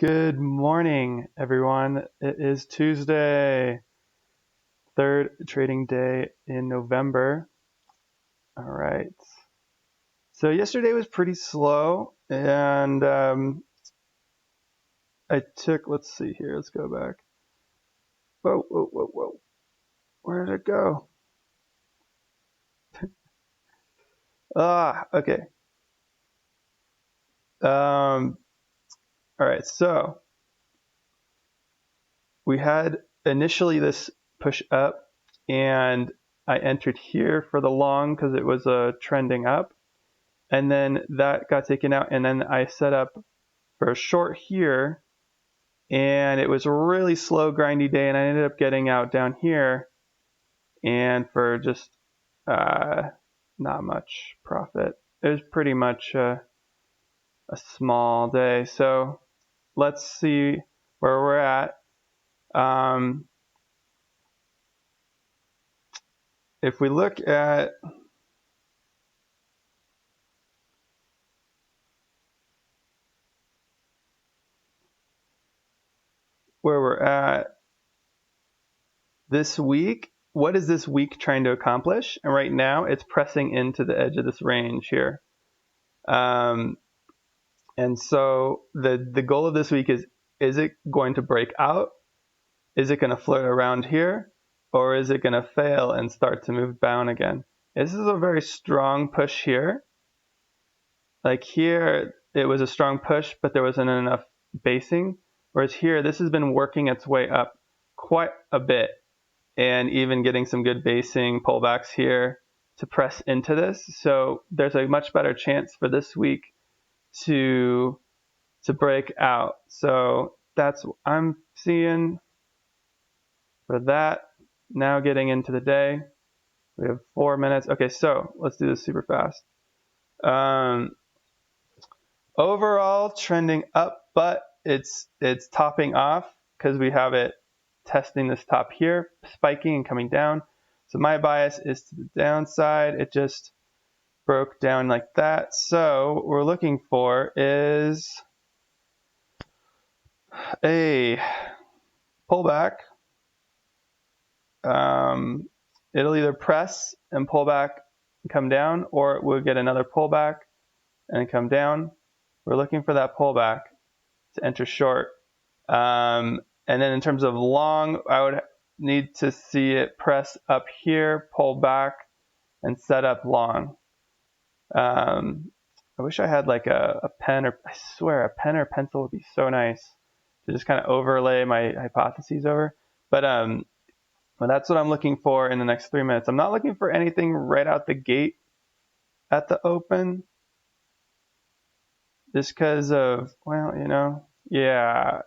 Good morning, everyone. It is Tuesday, third trading day in November. All right. So yesterday was pretty slow, and let's see here. Let's go back. Whoa. Where did it go? Okay. All right. So we had initially this push up, and I entered here for the long because it was trending up. And then that got taken out, and then I set up for a short here, and it was a really slow, grindy day, and I ended up getting out down here, and for just not much profit. It was pretty much a small day. So let's see where we're at. If we look at where we're at this week, what is this week trying to accomplish? And right now it's pressing into the edge of this range here. And so the goal of this week is it going to break out? Is it going to float around here? Or is it going to fail and start to move down again? This is a very strong push here. Like here, it was a strong push, but there wasn't enough basing. Whereas here, this has been working its way up quite a bit and even getting some good basing pullbacks here to press into this. So there's a much better chance for this week to break out. So that's what I'm seeing for that. Now getting into the day. We have 4 minutes. Okay, so let's do this super fast. Overall trending up, but it's topping off because we have it testing this top here, spiking and coming down. So my bias is to the downside. It just broke down like that. So what we're looking for is a pullback. It'll either press and pull back and come down, or it will get another pullback and come down. We're looking for that pullback to enter short. And then in terms of long, I would need to see it press up here, pull back, and set up long. I wish I had like a pen, or I swear a pen or pencil would be so nice to just kind of overlay my hypotheses over. But that's what I'm looking for in the next 3 minutes. I'm not looking for anything right out the gate at the open, just because of, well, yeah,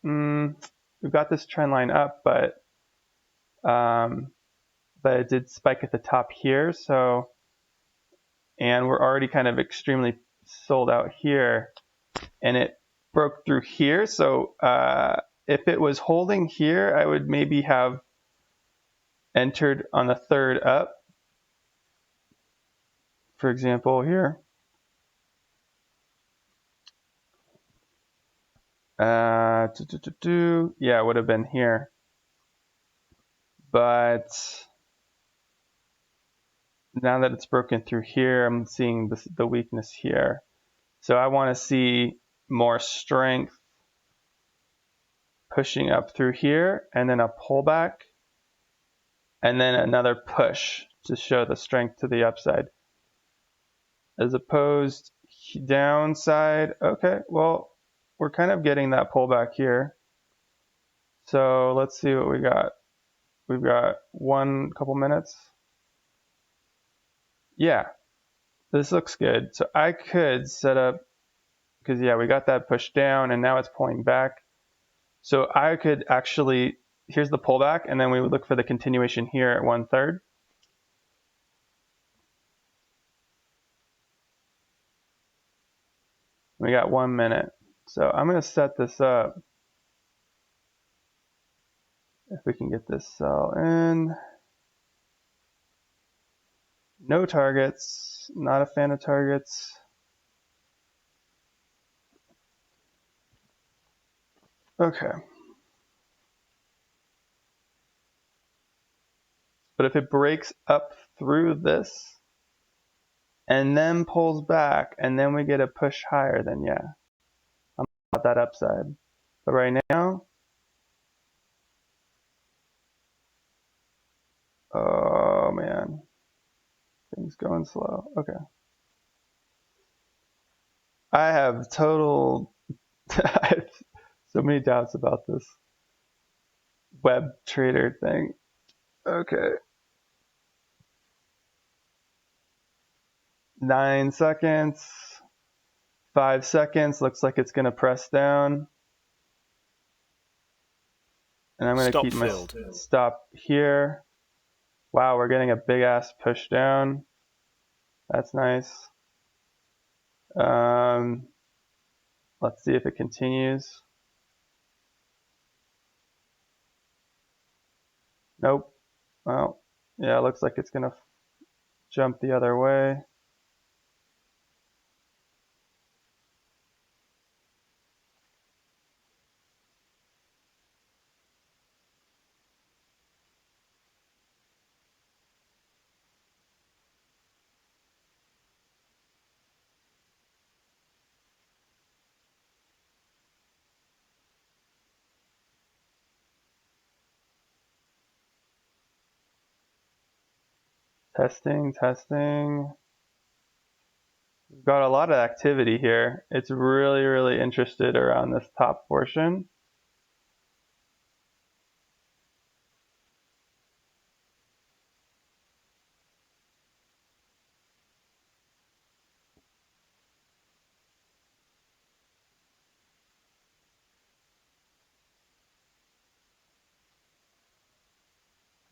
we've got this trend line up, but it did spike at the top here. So, and we're already kind of extremely sold out here, and it broke through here. So if it was holding here, I would maybe have entered on the third up, for example, here. Yeah, it would have been here. But now that it's broken through here, I'm seeing the weakness here. So I want to see more strength pushing up through here, and then a pullback, and then another push to show the strength to the upside. As opposed downside, okay, well, we're kind of getting that pullback here. So let's see what we got. We've got couple minutes. Yeah, this looks good. So I could set up, because yeah, we got that push down and now it's pulling back. So I could actually, here's the pullback, and then we would look for the continuation here at 1/3. We got 1 minute. So I'm going to set this up. If we can get this sell in. No targets, not a fan of targets. Okay. But if it breaks up through this and then pulls back and then we get a push higher, then yeah, I'm about that upside. But right now, oh man, things going slow. Okay. I have I have so many doubts about this web trader thing. Okay. 9 seconds. 5 seconds. Looks like it's going to press down. And I'm going to keep my stop here. Wow, we're getting a big ass push down. That's nice. Let's see if it continues. Nope. Well, yeah, it looks like it's going to jump the other way. Testing, testing. We've got a lot of activity here. It's really, really interested around this top portion.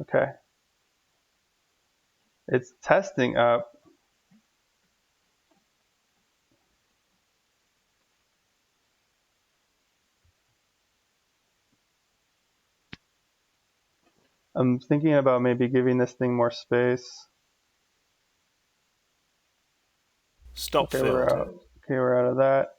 Okay. It's testing up. I'm thinking about maybe giving this thing more space. Stop okay, filled. we're out. Okay, we're out of that.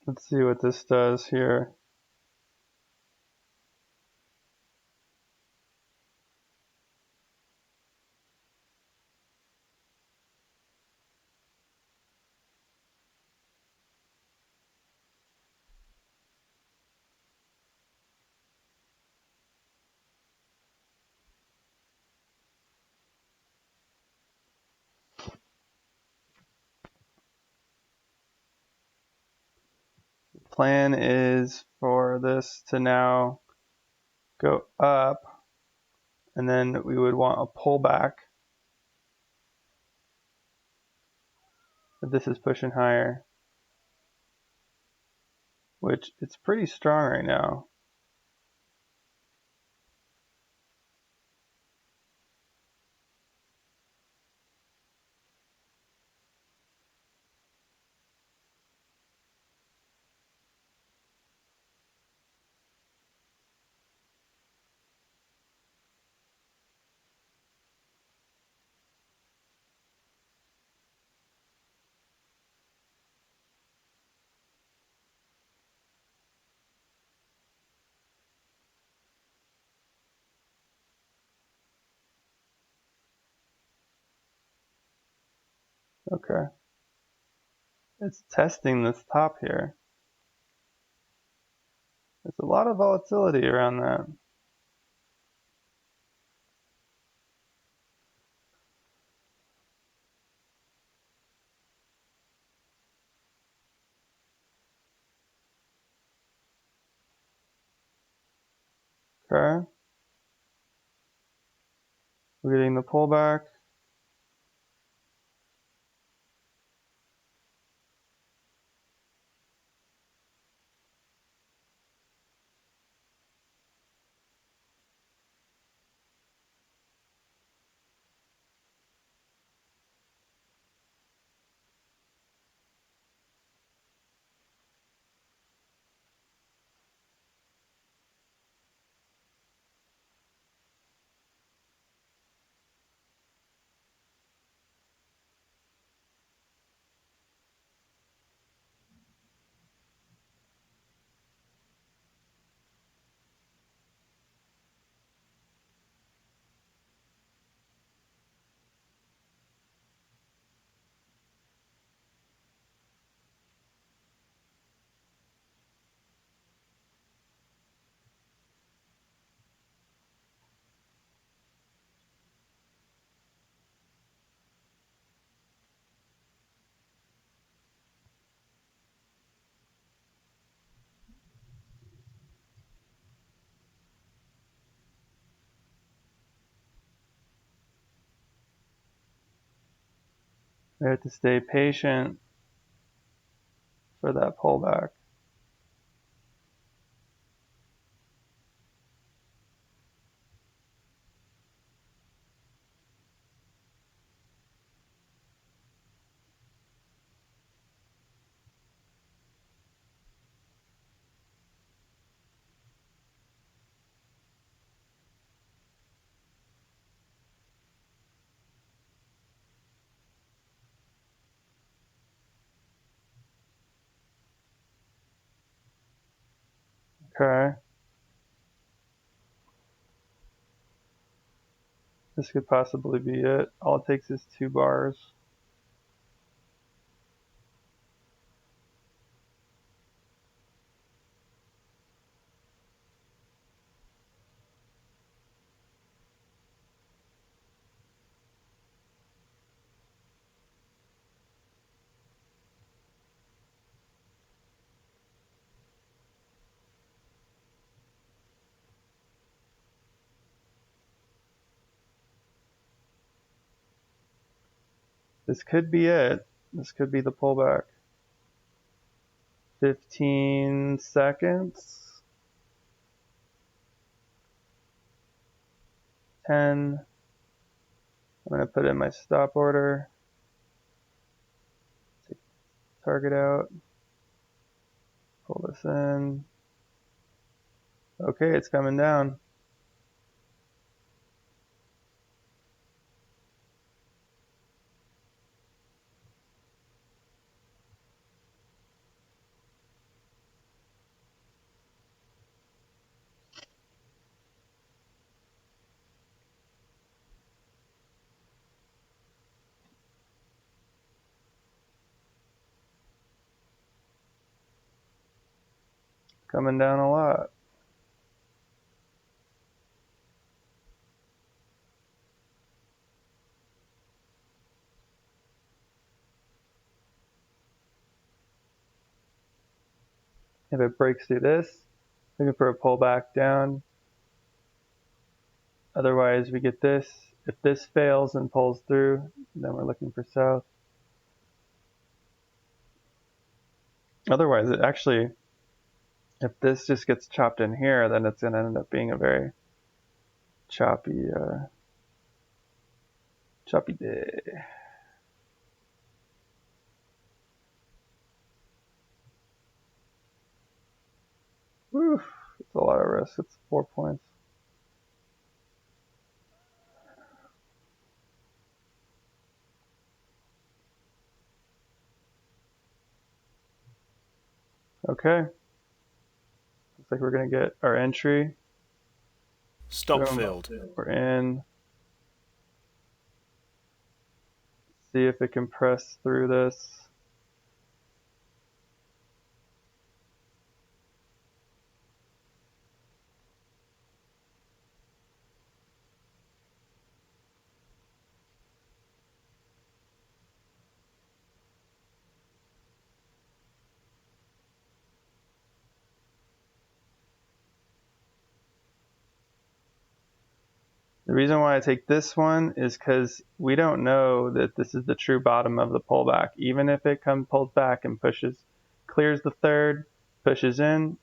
Let's see what this does here. Plan is for this to now go up, and then we would want a pullback. But this is pushing higher, which it's pretty strong right now. Okay. It's testing this top here. There's a lot of volatility around that. Okay. We're getting the pullback. We have to stay patient for that pullback. Okay. This could possibly be it. All it takes is 2 bars. This could be it. This could be the pullback. 15 seconds. 10. I'm going to put in my stop order. Take target out. Pull this in. Okay, it's coming down. Coming down a lot. If it breaks through this, looking for a pullback down. Otherwise, we get this. If this fails and pulls through, then we're looking for south. Otherwise, it actually, if this just gets chopped in here, then it's going to end up being a very choppy day. Whew, it's a lot of risk. It's 4 points. Okay. Looks like we're going to get our entry. Stop Boom. field. We're in. See if it can press through this. The reason why I take this one is because we don't know that this is the true bottom of the pullback. Even if it pulls back and clears the third, pushes in,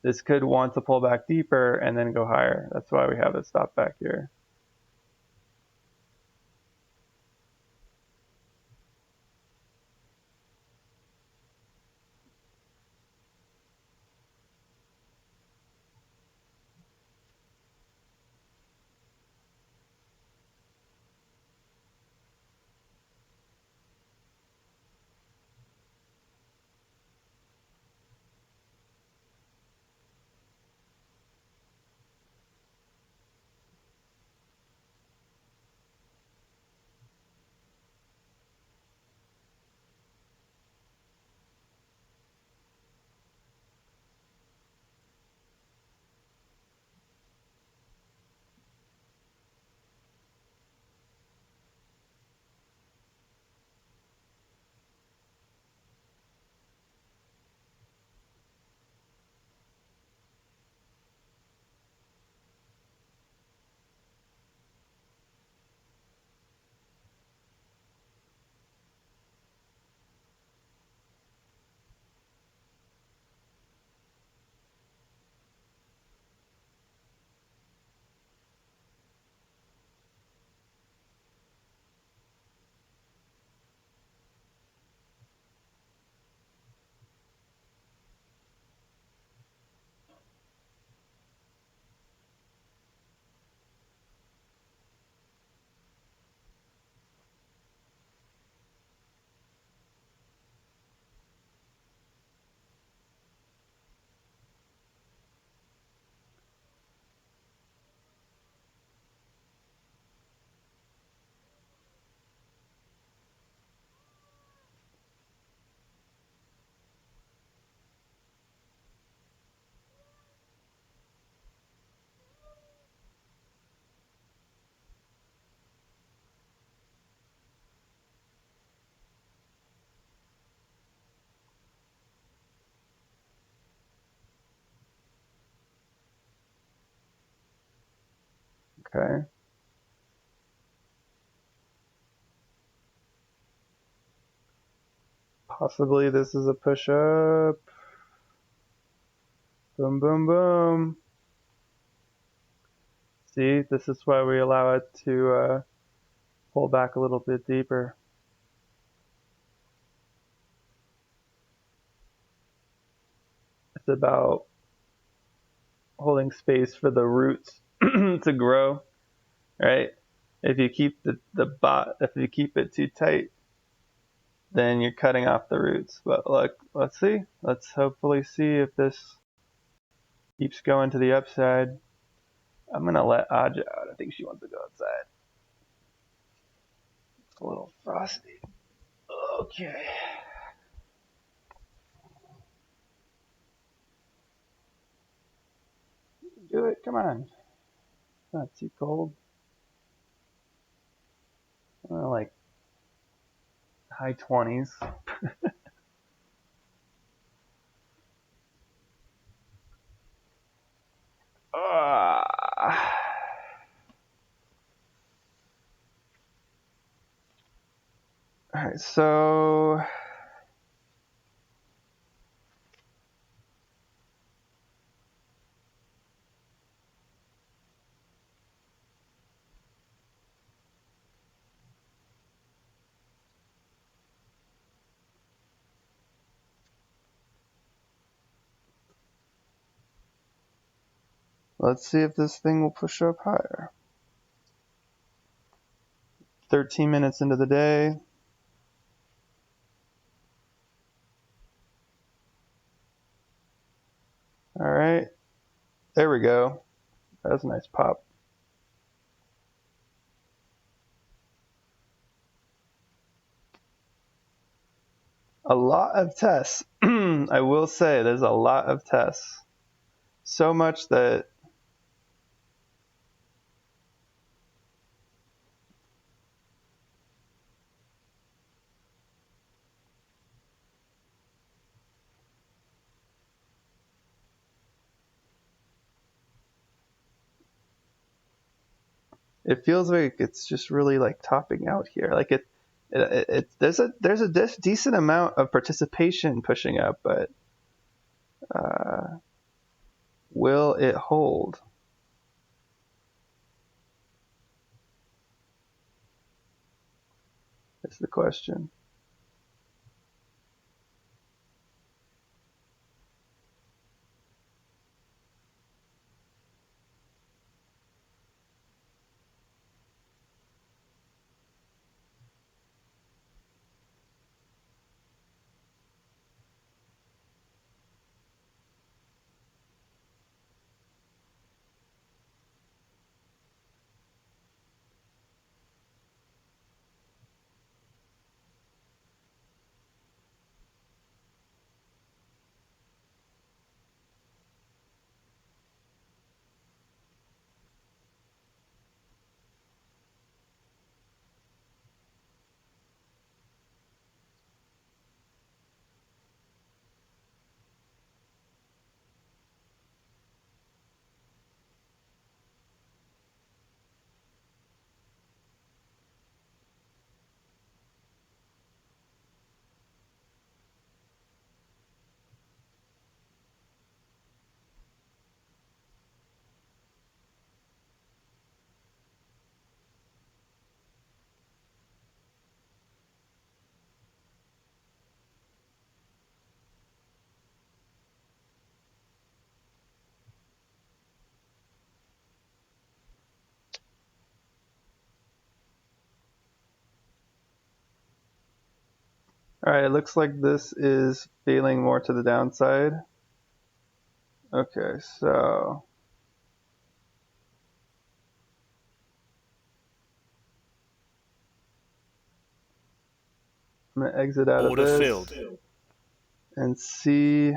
this could want to pull back deeper and then go higher. That's why we have it stop back here. Okay. Possibly this is a push up. Boom, boom, boom. See, this is why we allow it to pull back a little bit deeper. It's about holding space for the roots to grow, right? If you keep if you keep it too tight, then you're cutting off the roots. But look, let's see. Let's hopefully see if this keeps going to the upside. I'm gonna let Aja out. I think she wants to go outside. It's a little frosty. Okay. Do it. Come on. It's not too cold. Like high 20s. All right, so let's see if this thing will push up higher. 13 minutes into the day. All right, there we go. That was a nice pop. A lot of tests. I will say there's a lot of tests. So much that it feels like it's just really like topping out here. Like there's a decent amount of participation pushing up, but will it hold? That's the question. All right, it looks like this is feeling more to the downside. Okay, so I'm gonna exit out Order of this filled. and see.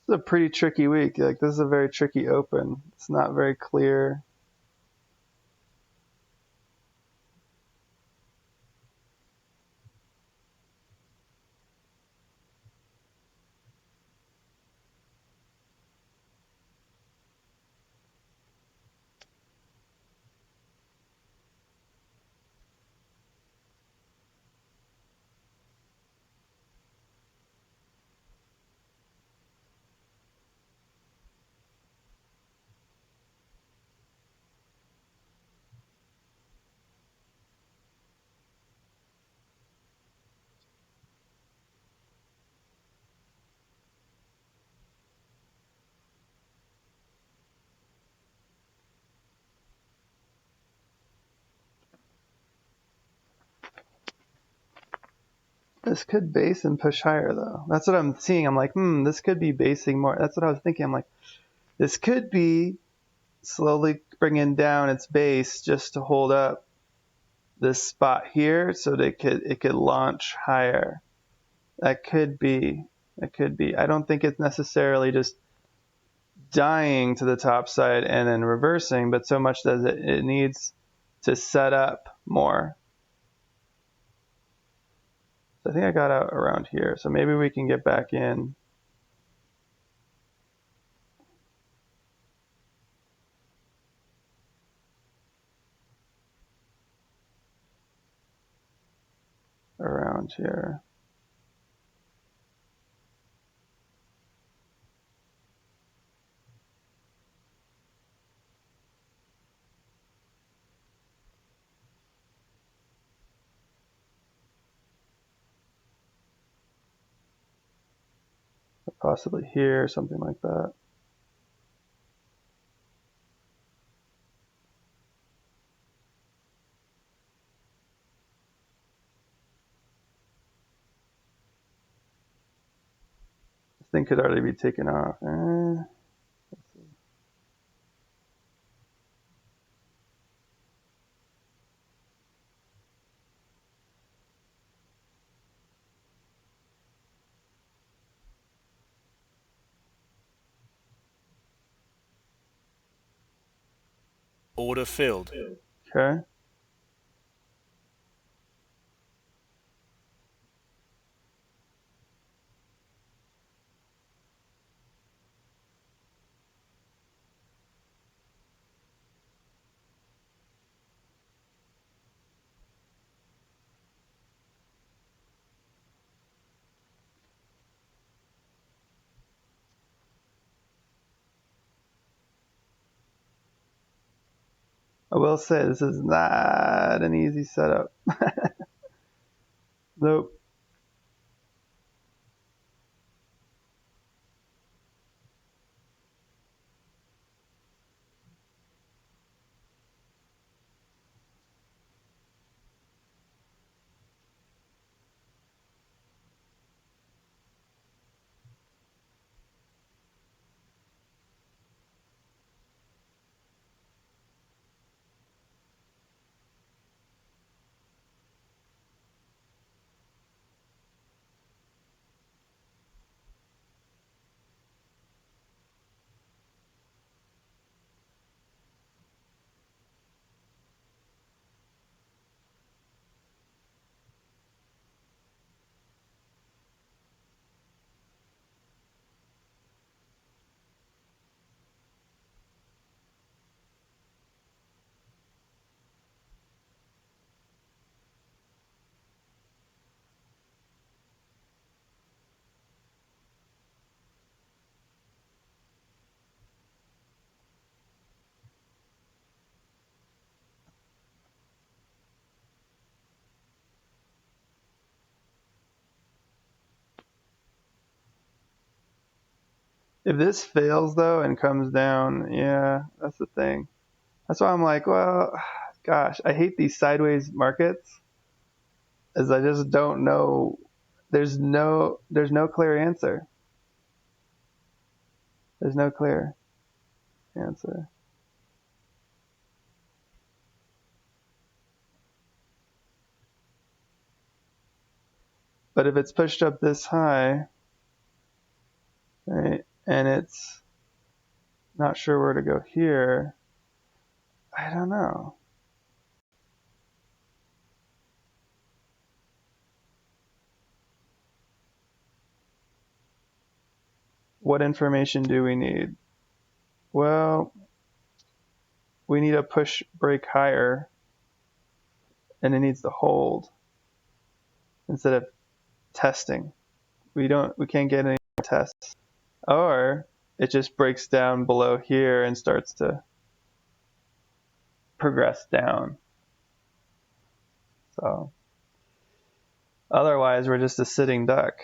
is a pretty tricky week. Like, this is a very tricky open. It's not very clear. This could base and push higher, though. That's what I'm seeing. I'm like, this could be basing more. That's what I was thinking. I'm like, this could be slowly bringing down its base just to hold up this spot here so that it could launch higher. That could be. I don't think it's necessarily just dying to the top side and then reversing, but so much that it needs to set up more. I think I got out around here, so maybe we can get back in. Around here. Possibly here, something like that. This thing could already be taken off. Order filled. Okay. I will say this is not an easy setup. Nope. If this fails though and comes down, yeah, that's the thing. That's why I'm like, well, gosh, I hate these sideways markets, as I just don't know. There's no clear answer. There's no clear answer. But if it's pushed up this high, right, and it's not sure where to go here. I don't know. What information do we need? Well, we need a push brake higher, and it needs to hold instead of testing. We can't get any tests. Or it just breaks down below here and starts to progress down. So otherwise, we're just a sitting duck.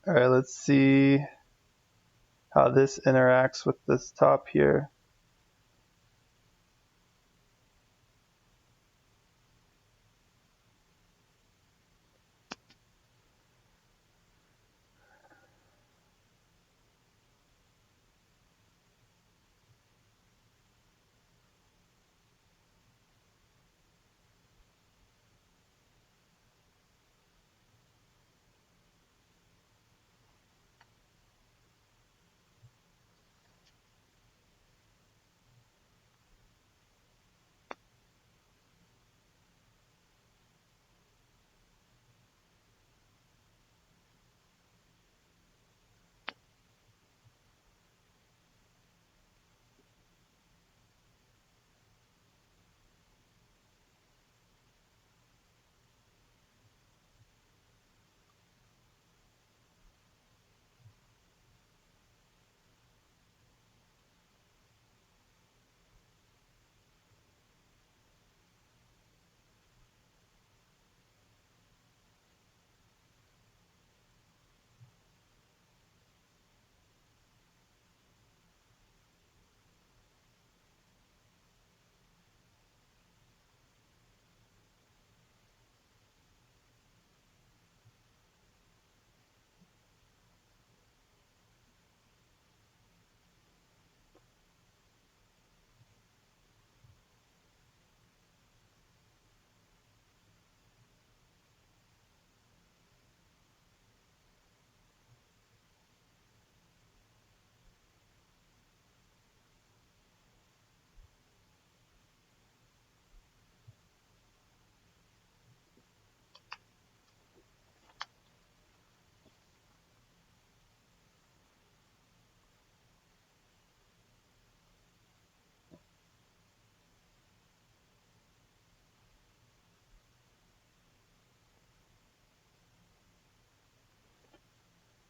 All right, let's see how this interacts with this top here.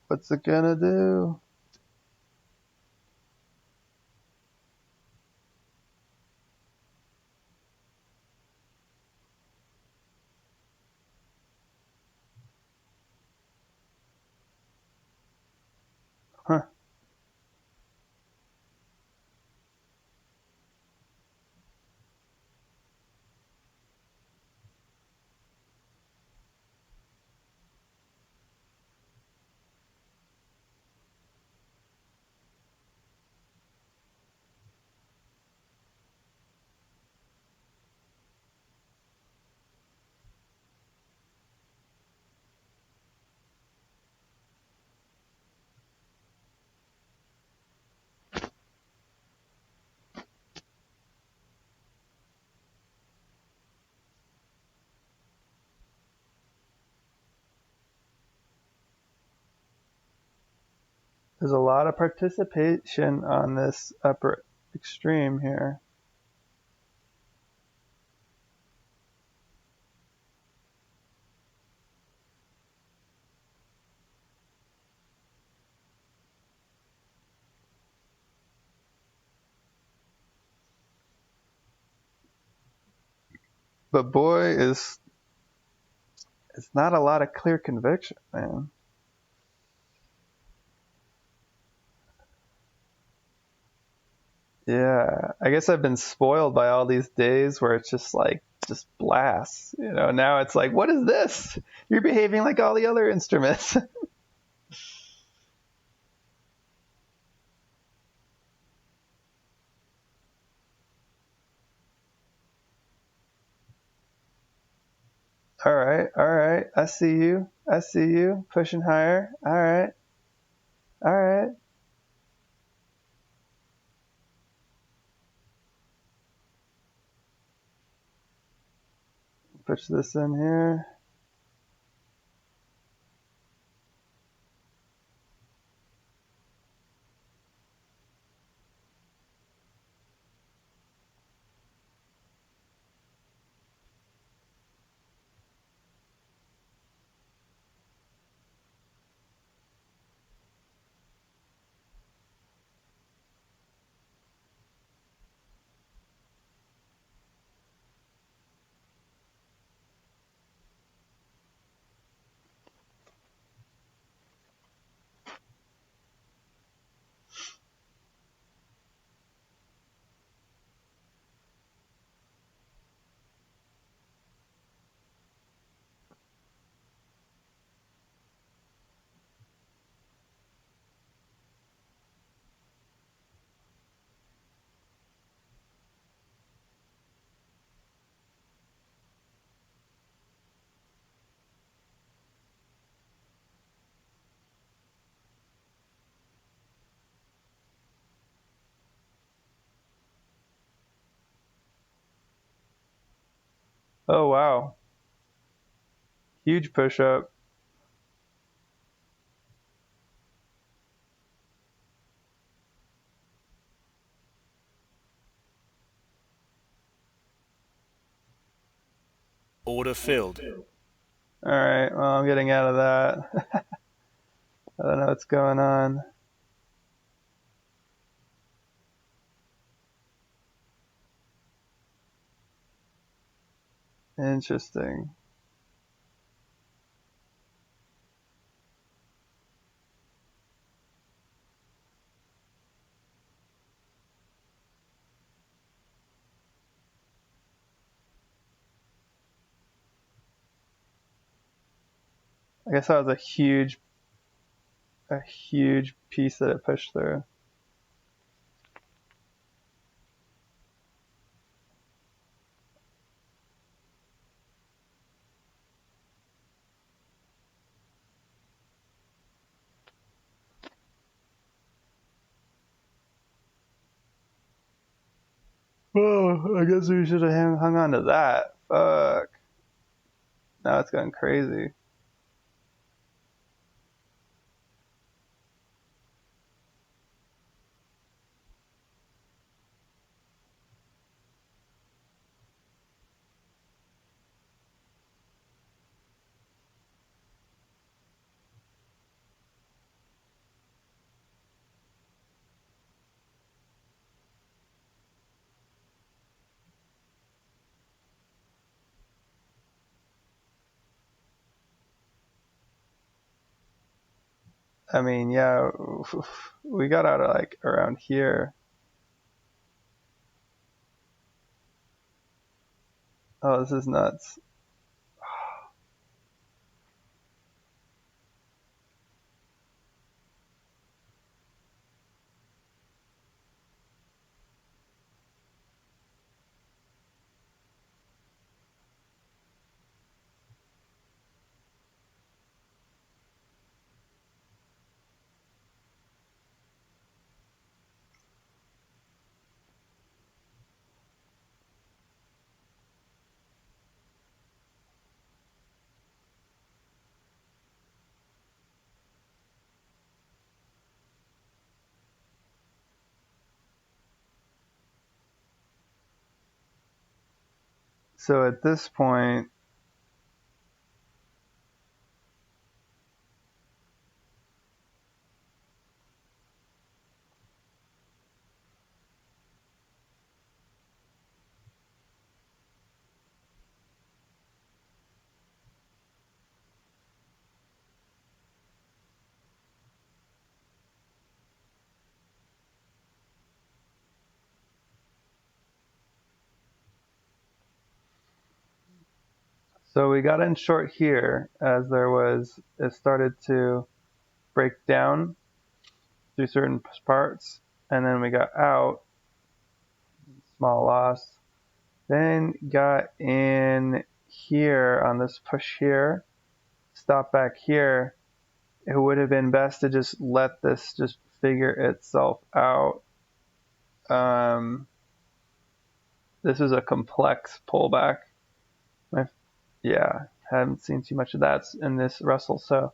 What's it gonna do? Huh. There's a lot of participation on this upper extreme here. But boy, it's not a lot of clear conviction, man. Yeah, I guess I've been spoiled by all these days where it's just like, just blasts. Now it's like, what is this? You're behaving like all the other instruments. All right. I see you. Pushing higher. All right. Push this in here. Oh, wow. Huge push up. Order filled. All right. Well, I'm getting out of that. I don't know what's going on. Interesting. I guess that was a huge piece that it pushed through. Oh, I guess we should have hung on to that. Fuck. Now it's going crazy. I mean, yeah, we got out of like around here. Oh, this is nuts. So at this point, so we got in short here as it started to break down through certain parts, and then we got out, small loss, then got in here on this push here, stop back here. It would have been best to just let this just figure itself out. This is a complex pullback. Yeah, haven't seen too much of that in this Russell. So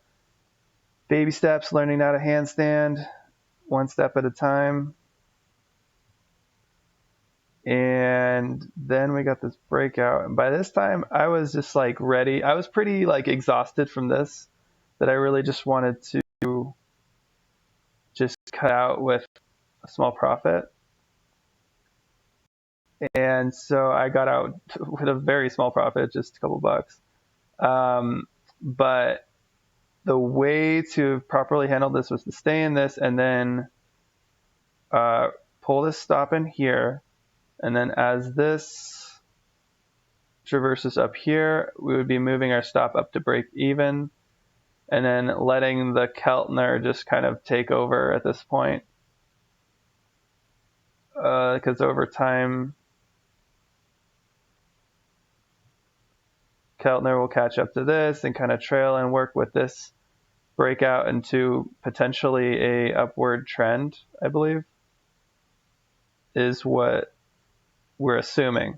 baby steps, learning how to handstand, one step at a time. And then we got this breakout. And by this time, I was just like ready. I was pretty like exhausted from this, that I really just wanted to just cut out with a small profit. And so I got out with a very small profit, just a couple bucks. But the way to properly handle this was to stay in this and then pull this stop in here. And then as this traverses up here, we would be moving our stop up to break even, and then letting the Keltner just kind of take over at this point. Because over time, Keltner will catch up to this and kind of trail and work with this breakout into potentially a upward trend, I believe, is what we're assuming.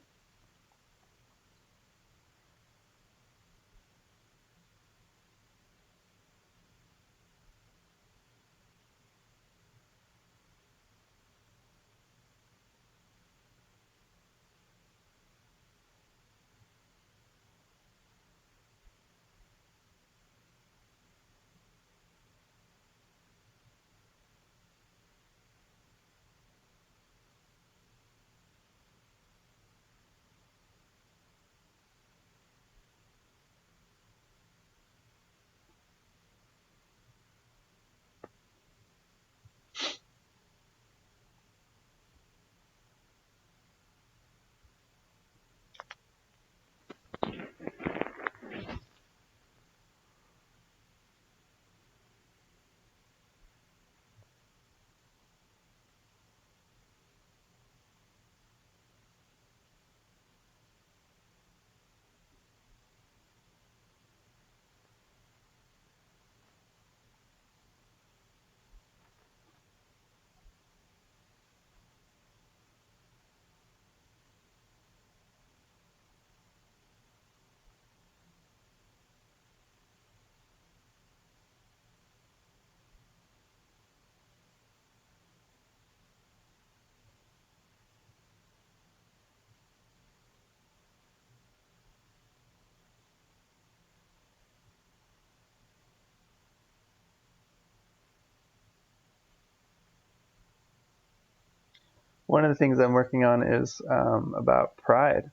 One of the things I'm working on is about pride.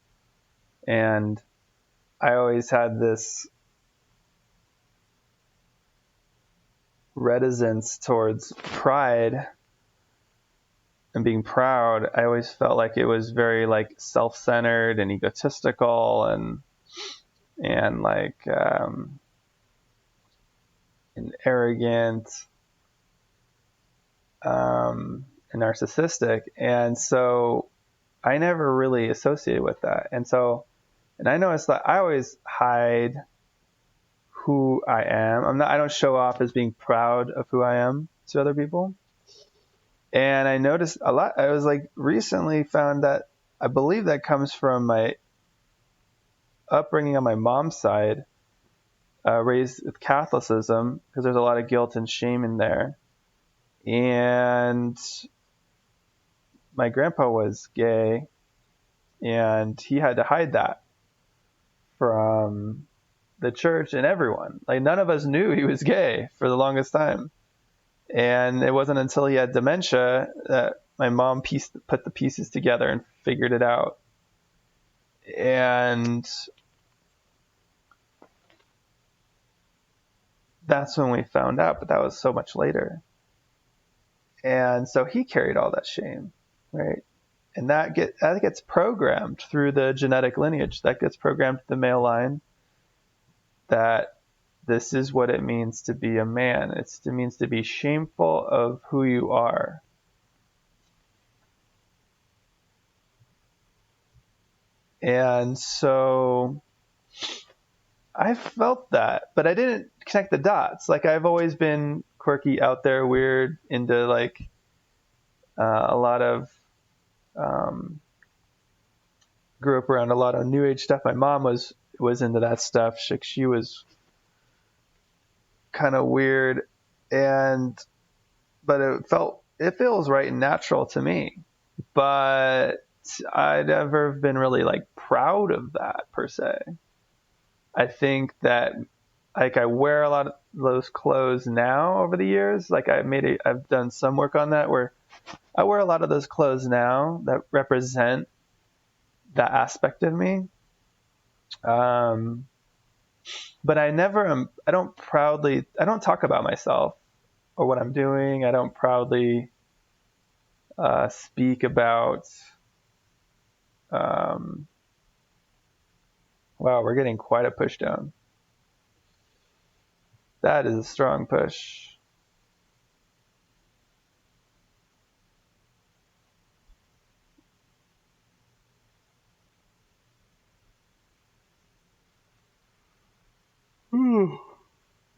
And I always had this reticence towards pride and being proud. I always felt like it was very like self-centered and egotistical and like and arrogant and narcissistic. And so I never really associated with that. And I noticed that I always hide who I am. I don't show off as being proud of who I am to other people. And I noticed a lot. I was like recently found that I believe that comes from my upbringing on my mom's side, raised with Catholicism, because there's a lot of guilt and shame in there. And my grandpa was gay, and he had to hide that. from the church and everyone. Like, none of us knew he was gay for the longest time. And it wasn't until he had dementia that my mom put the pieces together and figured it out. And that's when we found out, but that was so much later. And so he carried all that shame, right? And that gets programmed through the genetic lineage. That gets programmed to the male line, that this is what it means to be a man. It means to be shameful of who you are. And so I felt that, but I didn't connect the dots. Like, I've always been quirky, out there, weird, into like a lot of, grew up around a lot of new age stuff. My mom was into that stuff. She was kind of weird, but it feels right and natural to me. But I'd never been really like proud of that per se. I think that, like, I wear a lot of those clothes now over the years. Like, I've done some work on that, where I wear a lot of those clothes now that represent that aspect of me. But I don't talk about myself or what I'm doing. I don't proudly speak about, wow, we're getting quite a push down. That is a strong push.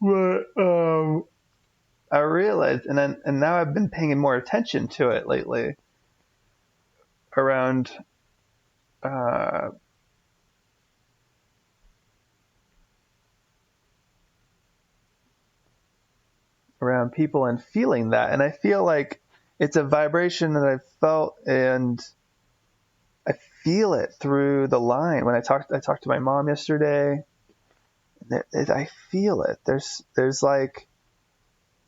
But I realized, and now I've been paying more attention to it lately, around around people and feeling that. And I feel like it's a vibration that I've felt, and I feel it through the line. When I talked to my mom yesterday, I feel it. There's like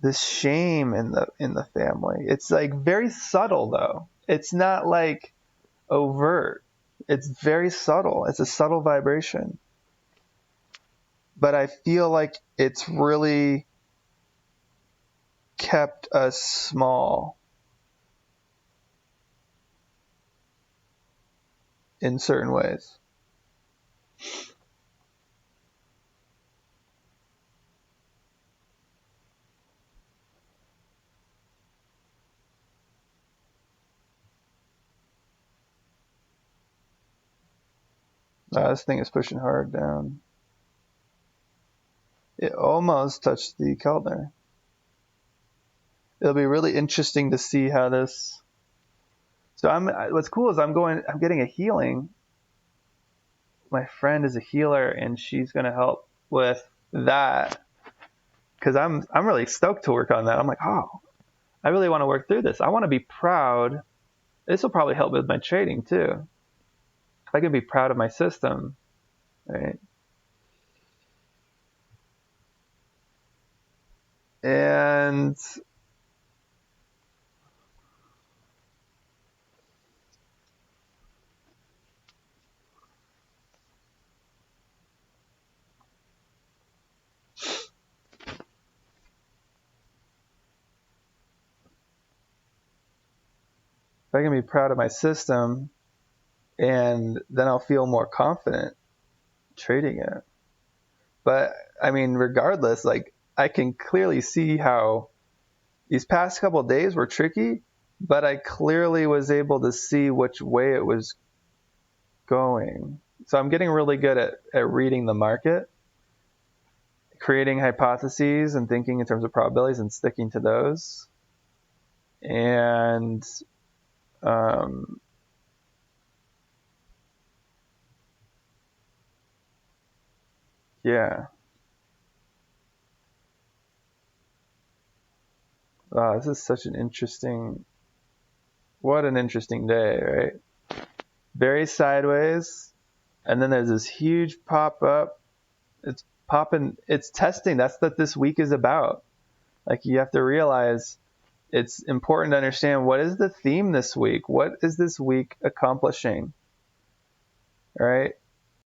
this shame in the family. It's like very subtle, though. It's not like overt. It's very subtle. It's a subtle vibration. But I feel like it's really kept us small in certain ways. This thing is pushing hard down. It almost touched the Keltner. It'll be really interesting to see how this. So what's cool is I'm getting a healing. My friend is a healer, and she's going to help with that, because I'm really stoked to work on that. I'm like, oh, I really want to work through this. I want to be proud. This will probably help with my trading too. I can be proud of my system, right? And if I can be proud of my system, and then I'll feel more confident trading it. But I mean, regardless, like, I can clearly see how these past couple of days were tricky, but I clearly was able to see which way it was going. So I'm getting really good at reading the market, creating hypotheses and thinking in terms of probabilities and sticking to those. And yeah. Wow, this is such what an interesting day, right? Very sideways. And then there's this huge pop up. It's popping, it's testing. That's what this week is about. Like, you have to realize it's important to understand, what is the theme this week? What is this week accomplishing? Right?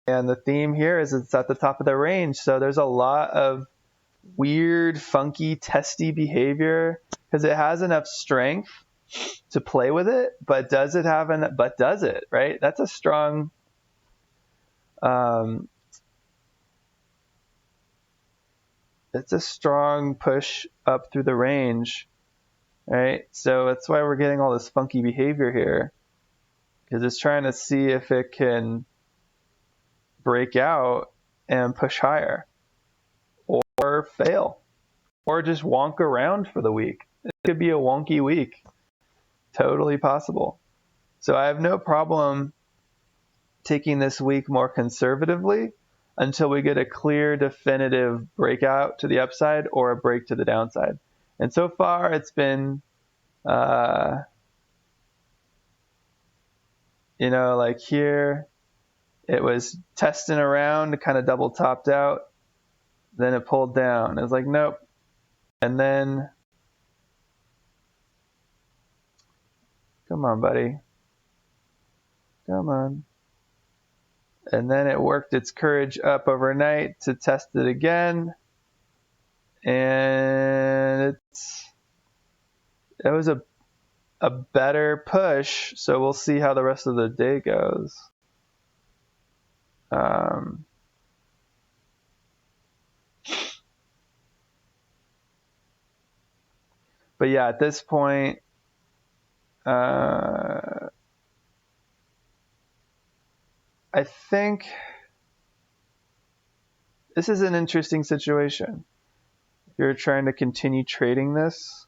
And the theme here is it's at the top of the range. So there's a lot of weird, funky, testy behavior because it has enough strength to play with it, but does it, right? That's a strong it's a strong push up through the range, right? So that's why we're getting all this funky behavior here, because it's trying to see if it can break out and push higher, or fail, or just wonk around for the week. It could be a wonky week. Totally possible. So I have no problem taking this week more conservatively until we get a clear, definitive breakout to the upside or a break to the downside. And so far, it's been, like here, it was testing around, kind of double topped out. Then it pulled down. It was like, nope. And then, come on, buddy. Come on. And then it worked its courage up overnight to test it again. And it was a better push. So we'll see how the rest of the day goes. But yeah, at this point, I think this is an interesting situation. If you're trying to continue trading this,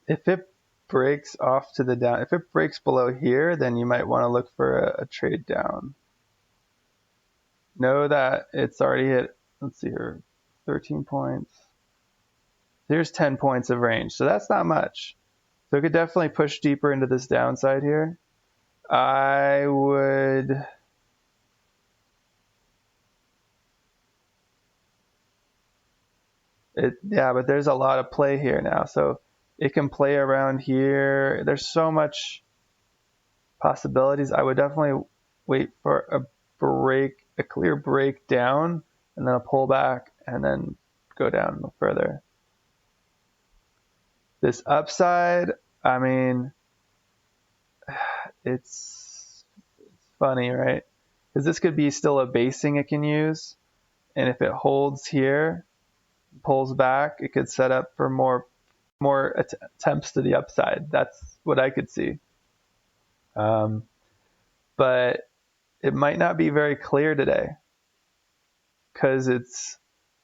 if it breaks off to the down, if it breaks below here, then you might want to look for a trade down. Know that it's already hit, let's see here, 13 points. Here's 10 points of range, so that's not much. So it could definitely push deeper into this downside here. I would... Yeah, but there's a lot of play here now. So it can play around here. There's so much possibilities. I would definitely wait for a break, a clear break down, and then a pullback, and then go down a little further. This upside, I mean, it's funny, right? Because this could be still a basing it can use. And if it holds here, pulls back, it could set up for more attempts to the upside. That's what I could see. But it might not be very clear today, because it's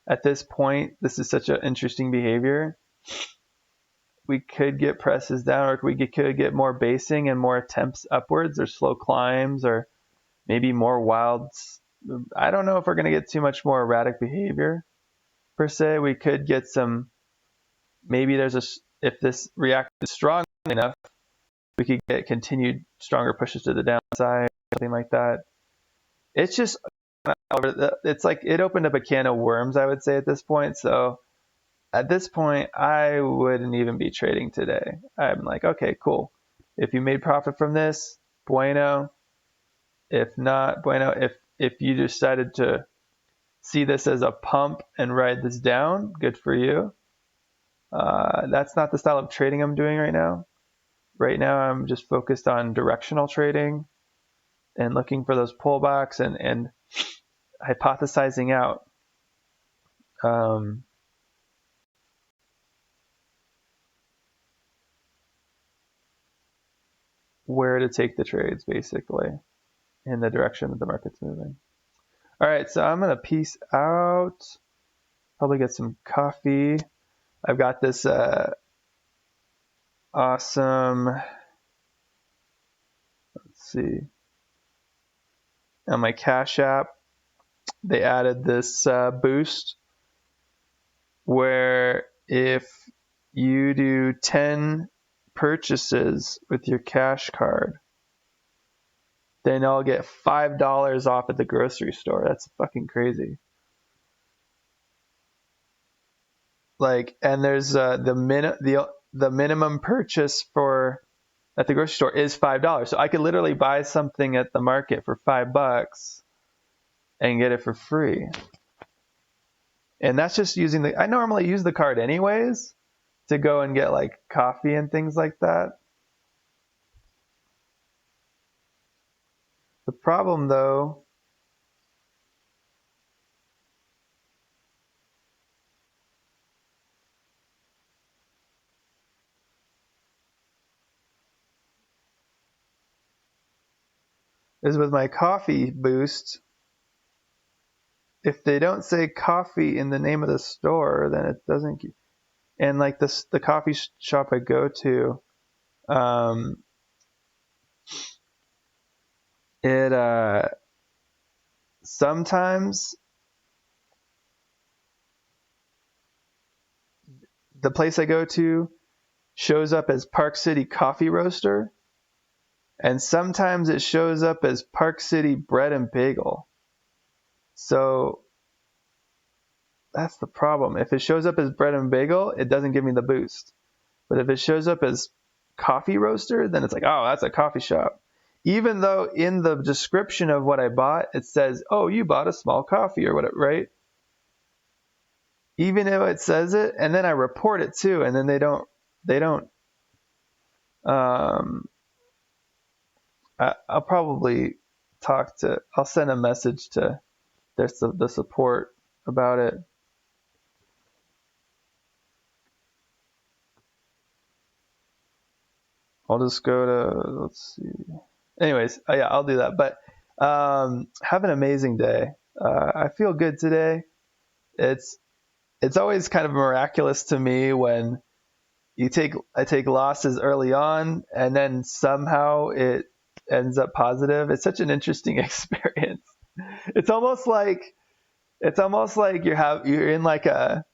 at this point, this is such an interesting behavior. We could get presses down, or we could get more basing and more attempts upwards, or slow climbs, or maybe more wilds. I don't know if we're going to get too much more erratic behavior per se. We could get some, maybe if this reacted strong enough, we could get continued stronger pushes to the downside, something like that. It's just, it's like it opened up a can of worms, I would say, at this point. So at this point, I wouldn't even be trading today. I'm like, okay, cool. If you made profit from this, bueno. If not, bueno. If you decided to see this as a pump and ride this down, good for you. That's not the style of trading I'm doing right now. Right now, I'm just focused on directional trading and looking for those pullbacks and hypothesizing out where to take the trades, basically, in the direction that the market's moving. All right, so I'm going to peace out. Probably get some coffee. I've got this awesome, let's see, on my Cash App, they added this boost where if you do 10 purchases with your Cash Card, then I'll get $5 off at the grocery store. That's fucking crazy. Like, and there's the minimum purchase for at the grocery store is $5. So I could literally buy something at the market for $5 and get it for free. And that's just using I normally use the card anyways to go and get like coffee and things like that. The problem though is with my coffee boost, if they don't say coffee in the name of the store, then it doesn't. And like this, the coffee shop I go to, it sometimes the place I go to shows up as Park City Coffee Roaster, and sometimes it shows up as Park City Bread and Bagel. So that's the problem. If it shows up as Bread and Bagel, it doesn't give me the boost. But if it shows up as Coffee Roaster, then it's like, oh, that's a coffee shop. Even though in the description of what I bought, it says, oh, you bought a small coffee or whatever, right? Even if it says it, and then I report it too, and then they don't, I'll probably I'll send a message to the support about it. I'll just go to, let's see. Anyways, yeah, I'll do that. But have an amazing day. I feel good today. It's always kind of miraculous to me when I take losses early on and then somehow it ends up positive. It's such an interesting experience. It's almost like you're in like a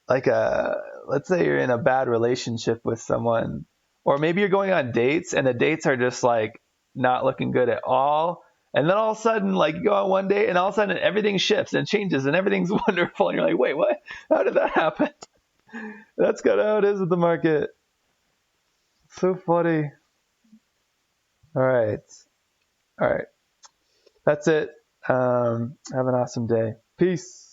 let's say you're in a bad relationship with someone, or maybe you're going on dates and the dates are just like not looking good at all. And then all of a sudden, like you go on one date and all of a sudden everything shifts and changes and everything's wonderful. And you're like, wait, what? How did that happen? That's kind of how it is with the market. So funny. All right. That's it. Have an awesome day. Peace.